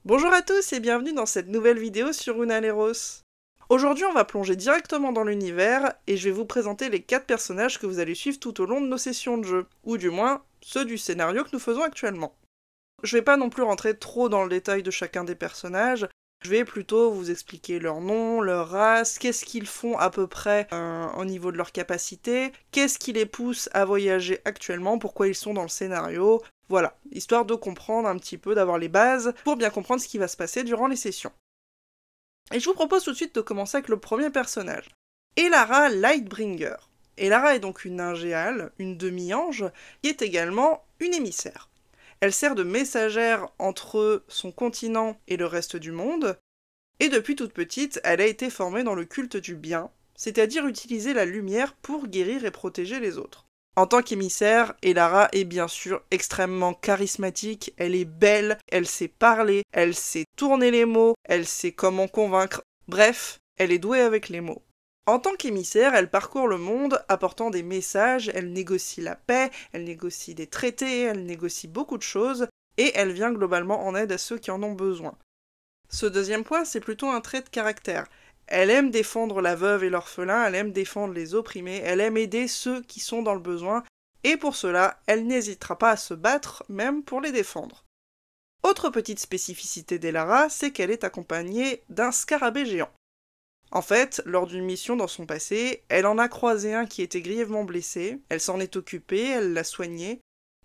Bonjour à tous et bienvenue dans cette nouvelle vidéo sur Unaleros. Aujourd'hui on va plonger directement dans l'univers et je vais vous présenter les 4 personnages que vous allez suivre tout au long de nos sessions de jeu, ou du moins ceux du scénario que nous faisons actuellement. Je vais pas non plus rentrer trop dans le détail de chacun des personnages, je vais plutôt vous expliquer leur nom, leur race, qu'est-ce qu'ils font à peu près au niveau de leur capacité, qu'est-ce qui les pousse à voyager actuellement, pourquoi ils sont dans le scénario, voilà, histoire de comprendre un petit peu, d'avoir les bases, pour bien comprendre ce qui va se passer durant les sessions. Et je vous propose tout de suite de commencer avec le premier personnage, Elara Lightbringer. Elara est donc une ningéale, une demi-ange, qui est également une émissaire. Elle sert de messagère entre son continent et le reste du monde, et depuis toute petite, elle a été formée dans le culte du bien, c'est-à-dire utiliser la lumière pour guérir et protéger les autres. En tant qu'émissaire, Elara est bien sûr extrêmement charismatique, elle est belle, elle sait parler, elle sait tourner les mots, elle sait comment convaincre, bref, elle est douée avec les mots. En tant qu'émissaire, elle parcourt le monde apportant des messages, elle négocie la paix, elle négocie des traités, elle négocie beaucoup de choses, et elle vient globalement en aide à ceux qui en ont besoin. Ce deuxième point, c'est plutôt un trait de caractère. Elle aime défendre la veuve et l'orphelin, elle aime défendre les opprimés, elle aime aider ceux qui sont dans le besoin, et pour cela, elle n'hésitera pas à se battre, même pour les défendre. Autre petite spécificité d'Elara, c'est qu'elle est accompagnée d'un scarabée géant. En fait, lors d'une mission dans son passé, elle en a croisé un qui était grièvement blessé, elle s'en est occupée, elle l'a soigné,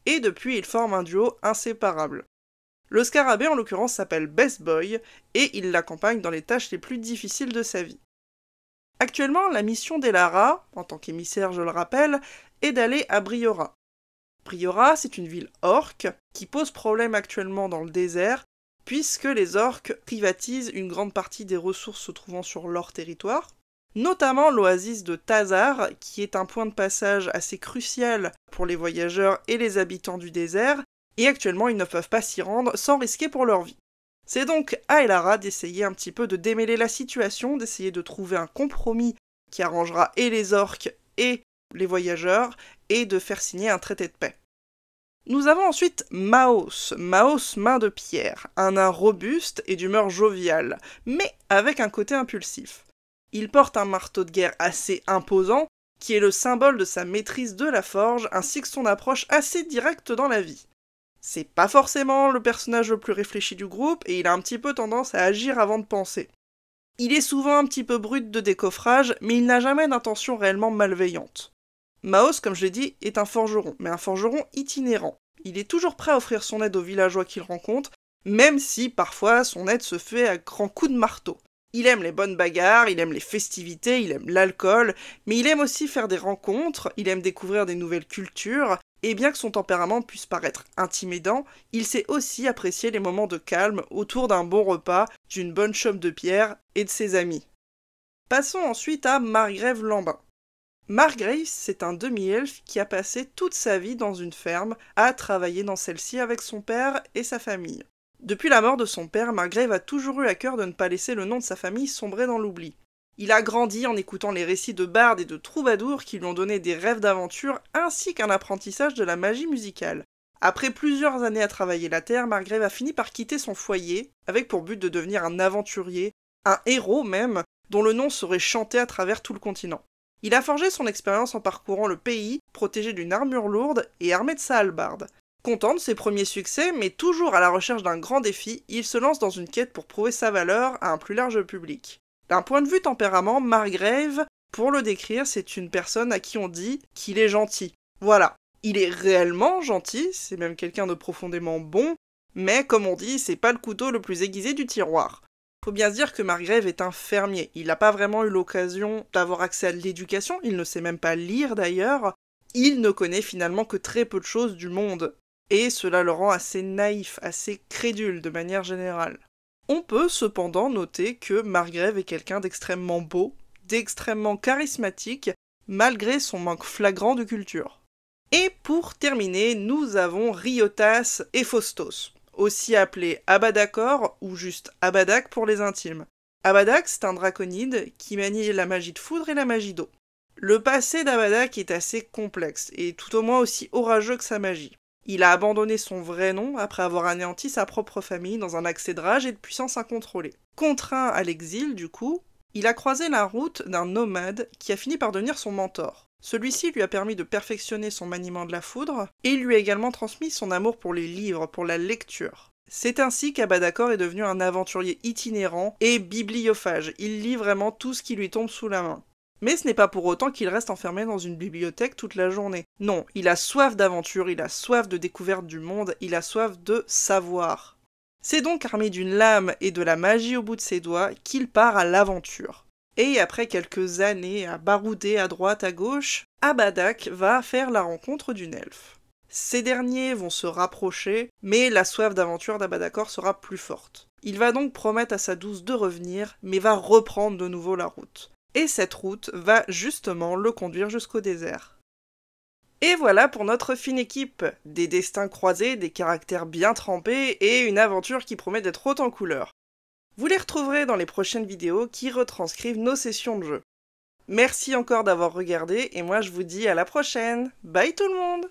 et depuis ils forment un duo inséparable. Le scarabée en l'occurrence s'appelle Best Boy, et il l'accompagne dans les tâches les plus difficiles de sa vie. Actuellement, la mission d'Elara, en tant qu'émissaire je le rappelle, est d'aller à Briora. Briora, c'est une ville orque qui pose problème actuellement dans le désert, puisque les orques privatisent une grande partie des ressources se trouvant sur leur territoire, notamment l'oasis de Tazar, qui est un point de passage assez crucial pour les voyageurs et les habitants du désert, et actuellement ils ne peuvent pas s'y rendre sans risquer pour leur vie. C'est donc à Elara d'essayer un petit peu de démêler la situation, d'essayer de trouver un compromis qui arrangera et les orques et les voyageurs, et de faire signer un traité de paix. Nous avons ensuite Maos main de pierre, un nain robuste et d'humeur joviale, mais avec un côté impulsif. Il porte un marteau de guerre assez imposant, qui est le symbole de sa maîtrise de la forge, ainsi que son approche assez directe dans la vie. C'est pas forcément le personnage le plus réfléchi du groupe, et il a un petit peu tendance à agir avant de penser. Il est souvent un petit peu brut de décoffrage, mais il n'a jamais d'intention réellement malveillante. Maos, comme je l'ai dit, est un forgeron, mais un forgeron itinérant. Il est toujours prêt à offrir son aide aux villageois qu'il rencontre, même si parfois son aide se fait à grands coups de marteau. Il aime les bonnes bagarres, il aime les festivités, il aime l'alcool, mais il aime aussi faire des rencontres, il aime découvrir des nouvelles cultures, et bien que son tempérament puisse paraître intimidant, il sait aussi apprécier les moments de calme autour d'un bon repas, d'une bonne chope de pierre et de ses amis. Passons ensuite à Margrave Lambin. Margrave, c'est un demi-elfe qui a passé toute sa vie dans une ferme, à travailler dans celle-ci avec son père et sa famille. Depuis la mort de son père, Margrave a toujours eu à cœur de ne pas laisser le nom de sa famille sombrer dans l'oubli. Il a grandi en écoutant les récits de bardes et de troubadours qui lui ont donné des rêves d'aventure ainsi qu'un apprentissage de la magie musicale. Après plusieurs années à travailler la terre, Margrave a fini par quitter son foyer, avec pour but de devenir un aventurier, un héros même, dont le nom serait chanté à travers tout le continent. Il a forgé son expérience en parcourant le pays, protégé d'une armure lourde et armé de sa hallebarde. Content de ses premiers succès, mais toujours à la recherche d'un grand défi, il se lance dans une quête pour prouver sa valeur à un plus large public. D'un point de vue tempérament, Margrave, pour le décrire, c'est une personne à qui on dit qu'il est gentil. Voilà. Il est réellement gentil, c'est même quelqu'un de profondément bon, mais comme on dit, c'est pas le couteau le plus aiguisé du tiroir. Faut bien se dire que Margrave est un fermier, il n'a pas vraiment eu l'occasion d'avoir accès à l'éducation, il ne sait même pas lire d'ailleurs, il ne connaît finalement que très peu de choses du monde, et cela le rend assez naïf, assez crédule de manière générale. On peut cependant noter que Margrave est quelqu'un d'extrêmement beau, d'extrêmement charismatique, malgré son manque flagrant de culture. Et pour terminer, nous avons Riotas et Faustos, aussi appelé Abadakor ou juste Abadak pour les intimes. Abadak, c'est un draconide qui manie la magie de foudre et la magie d'eau. Le passé d'Abadak est assez complexe, et tout au moins aussi orageux que sa magie. Il a abandonné son vrai nom après avoir anéanti sa propre famille dans un accès de rage et de puissance incontrôlée. Contraint à l'exil, du coup, il a croisé la route d'un nomade qui a fini par devenir son mentor. Celui-ci lui a permis de perfectionner son maniement de la foudre, et il lui a également transmis son amour pour les livres, pour la lecture. C'est ainsi qu'Abadakor est devenu un aventurier itinérant et bibliophage. Il lit vraiment tout ce qui lui tombe sous la main. Mais ce n'est pas pour autant qu'il reste enfermé dans une bibliothèque toute la journée. Non, il a soif d'aventure, il a soif de découverte du monde, il a soif de savoir. C'est donc armé d'une lame et de la magie au bout de ses doigts qu'il part à l'aventure. Et après quelques années à barouder à droite à gauche, Abadak va faire la rencontre d'une elfe. Ces derniers vont se rapprocher, mais la soif d'aventure d'Abadakor sera plus forte. Il va donc promettre à sa douce de revenir, mais va reprendre de nouveau la route. Et cette route va justement le conduire jusqu'au désert. Et voilà pour notre fine équipe. Des destins croisés, des caractères bien trempés et une aventure qui promet d'être haute en couleurs. Vous les retrouverez dans les prochaines vidéos qui retranscrivent nos sessions de jeu. Merci encore d'avoir regardé et moi je vous dis à la prochaine. Bye tout le monde!